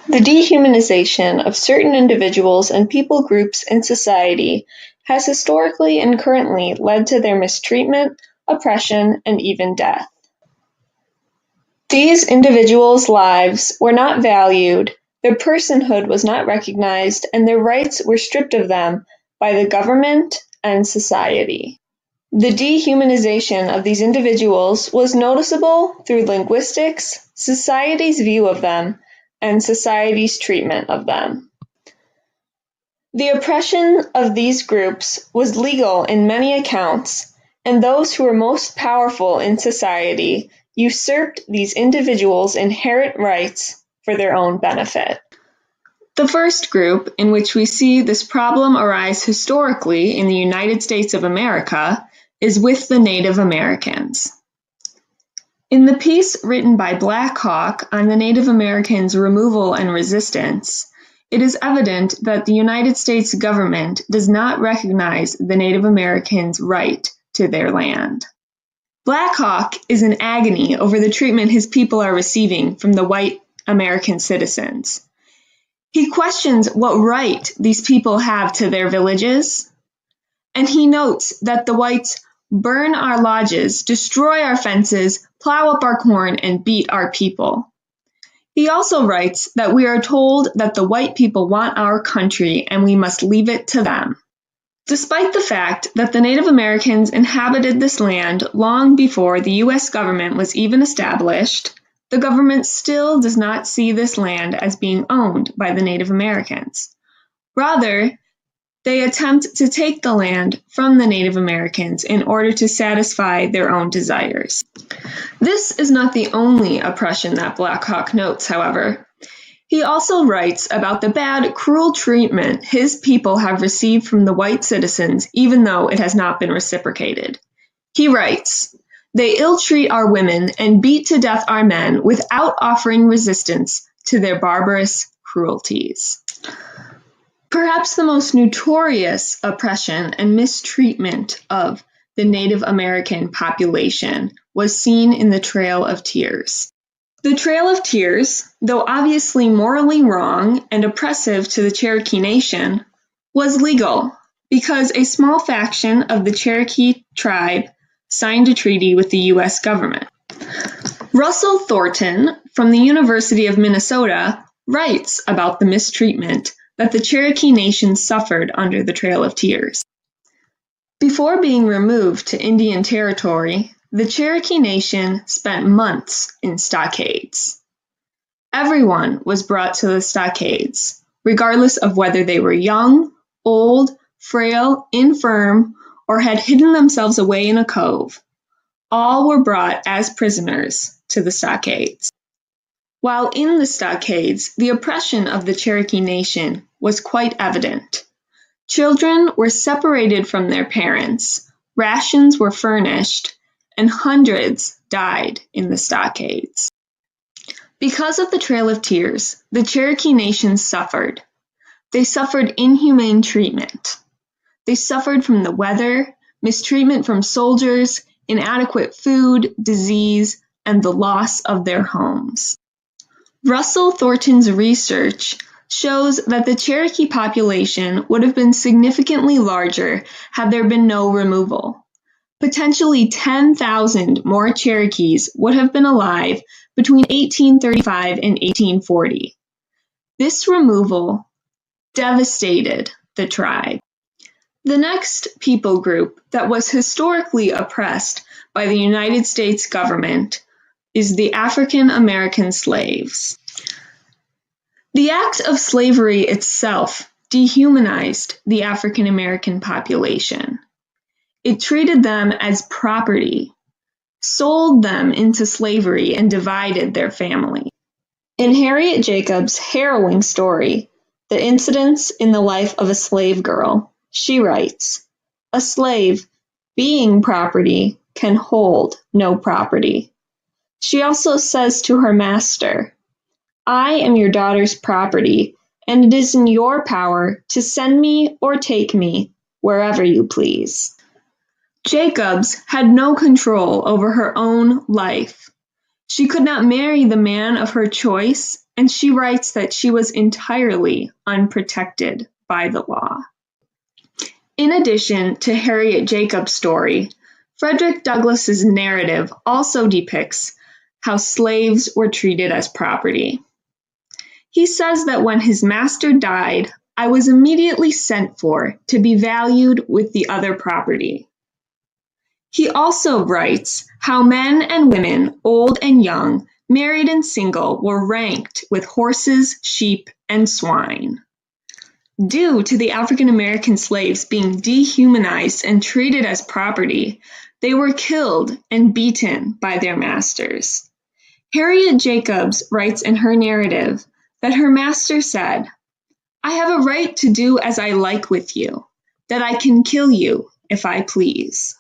The dehumanization of certain individuals and people groups in society has historically and currently led to their mistreatment, oppression, and even death. These individuals' lives were not valued, their personhood was not recognized, and their rights were stripped of them by the government and society. The dehumanization of these individuals was noticeable through linguistics, society's view of them, and society's treatment of them. The oppression of these groups was legal in many accounts, and those who were most powerful in society usurped these individuals' inherent rights for their own benefit. The first group in which we see this problem arise historically in the United States of America is with the Native Americans. In the piece written by Black Hawk on the Native Americans' removal and resistance, it is evident that the United States government does not recognize the Native Americans' right to their land. Black Hawk is in agony over the treatment his people are receiving from the white American citizens. He questions what right these people have to their villages, and he notes that the whites burn our lodges, destroy our fences, plow up our corn, and beat our people. He also writes that we are told that the white people want our country and we must leave it to them. Despite the fact that the Native Americans inhabited this land long before the U.S. government was even established, the government still does not see this land as being owned by the Native Americans. Rather, they attempt to take the land from the Native Americans in order to satisfy their own desires. This is not the only oppression that Black Hawk notes, however. He also writes about the bad, cruel treatment his people have received from the white citizens, even though it has not been reciprocated. He writes, "They ill-treat our women and beat to death our men without offering resistance to their barbarous cruelties." Perhaps the most notorious oppression and mistreatment of the Native American population was seen in the Trail of Tears. The Trail of Tears, though obviously morally wrong and oppressive to the Cherokee Nation, was legal because a small faction of the Cherokee tribe signed a treaty with the U.S. government. Russell Thornton from the University of Minnesota writes about the mistreatment that the Cherokee Nation suffered under the Trail of Tears. Before being removed to Indian Territory, the Cherokee Nation spent months in stockades. Everyone was brought to the stockades, regardless of whether they were young, old, frail, infirm, or had hidden themselves away in a cove. All were brought as prisoners to the stockades. While in the stockades, the oppression of the Cherokee Nation was quite evident. Children were separated from their parents, rations were furnished, and hundreds died in the stockades. Because of the Trail of Tears, the Cherokee Nation suffered. They suffered inhumane treatment. They suffered from the weather, mistreatment from soldiers, inadequate food, disease, and the loss of their homes. Russell Thornton's research shows that the Cherokee population would have been significantly larger had there been no removal. Potentially 10,000 more Cherokees would have been alive between 1835 and 1840. This removal devastated the tribe. The next people group that was historically oppressed by the United States government is the African American slaves. The act of slavery itself dehumanized the African American population. It treated them as property, sold them into slavery, and divided their family. In Harriet Jacobs' harrowing story, The Incidents in the Life of a Slave Girl, she writes, "A slave, being property, can hold no property." She also says to her master, "I am your daughter's property, and it is in your power to send me or take me wherever you please." Jacobs had no control over her own life. She could not marry the man of her choice, and she writes that she was entirely unprotected by the law. In addition to Harriet Jacobs' story, Frederick Douglass's narrative also depicts how slaves were treated as property. He says that when his master died, I was immediately sent for to be valued with the other property. He also writes how men and women, old and young, married and single, were ranked with horses, sheep, and swine. Due to the African American slaves being dehumanized and treated as property, they were killed and beaten by their masters. Harriet Jacobs writes in her narrative that her master said, "I have a right to do as I like with you, that I can kill you if I please."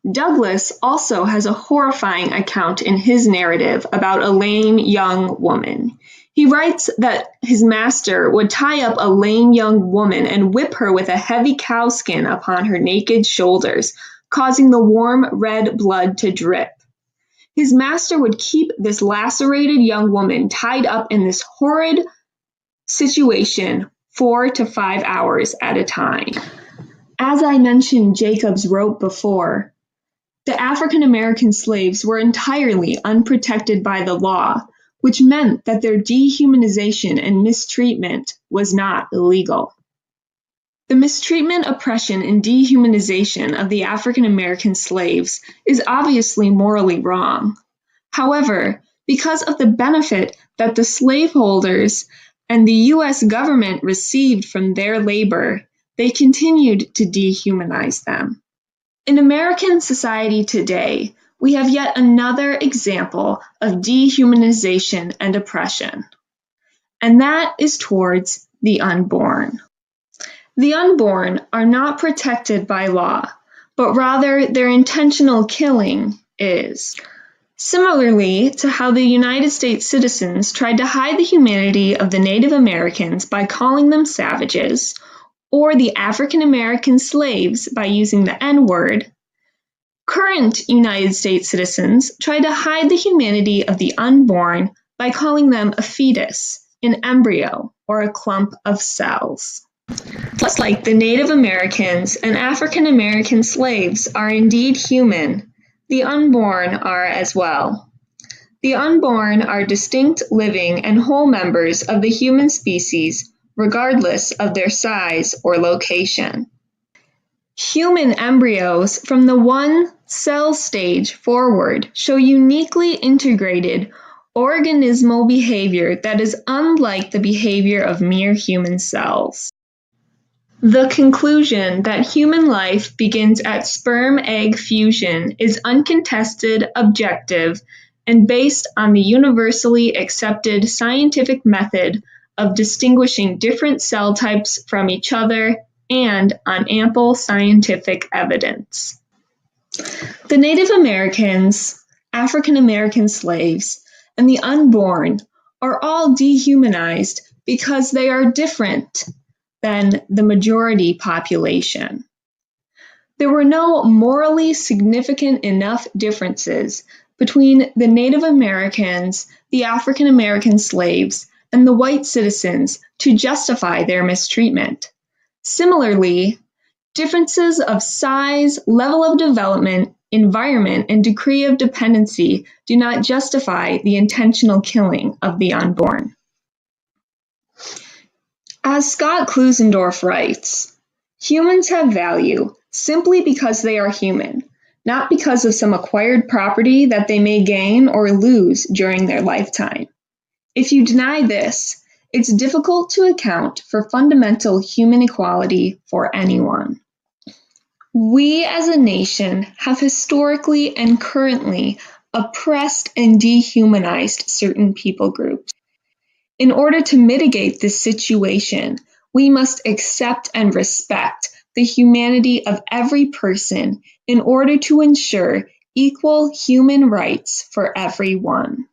Douglass also has a horrifying account in his narrative about a lame young woman. He writes that his master would tie up a lame young woman and whip her with a heavy cowskin upon her naked shoulders, causing the warm red blood to drip. His master would keep this lacerated young woman tied up in this horrid situation 4 to 5 hours at a time. As I mentioned Jacobs wrote before, the African American slaves were entirely unprotected by the law, which meant that their dehumanization and mistreatment was not illegal. The mistreatment, oppression, and dehumanization of the African American slaves is obviously morally wrong. However, because of the benefit that the slaveholders and the U.S. government received from their labor, they continued to dehumanize them. In American society today, we have yet another example of dehumanization and oppression, and that is towards the unborn. The unborn are not protected by law, but rather their intentional killing is. Similarly to how the United States citizens tried to hide the humanity of the Native Americans by calling them savages, or the African American slaves by using the N-word, current United States citizens try to hide the humanity of the unborn by calling them a fetus, an embryo, or a clump of cells. Just like the Native Americans and African American slaves are indeed human, the unborn are as well. The unborn are distinct, living, and whole members of the human species, regardless of their size or location. Human embryos from the one-cell stage forward show uniquely integrated organismal behavior that is unlike the behavior of mere human cells. The conclusion that human life begins at sperm-egg fusion is uncontested, objective, and based on the universally accepted scientific method of distinguishing different cell types from each other and on ample scientific evidence. The Native Americans, African American slaves, and the unborn are all dehumanized because they are different than the majority population. There were no morally significant enough differences between the Native Americans, the African American slaves, and the white citizens to justify their mistreatment. Similarly, differences of size, level of development, environment, and degree of dependency do not justify the intentional killing of the unborn. As Scott Klusendorf writes, humans have value simply because they are human, not because of some acquired property that they may gain or lose during their lifetime. If you deny this, it's difficult to account for fundamental human equality for anyone. We as a nation have historically and currently oppressed and dehumanized certain people groups. In order to mitigate this situation, we must accept and respect the humanity of every person in order to ensure equal human rights for everyone.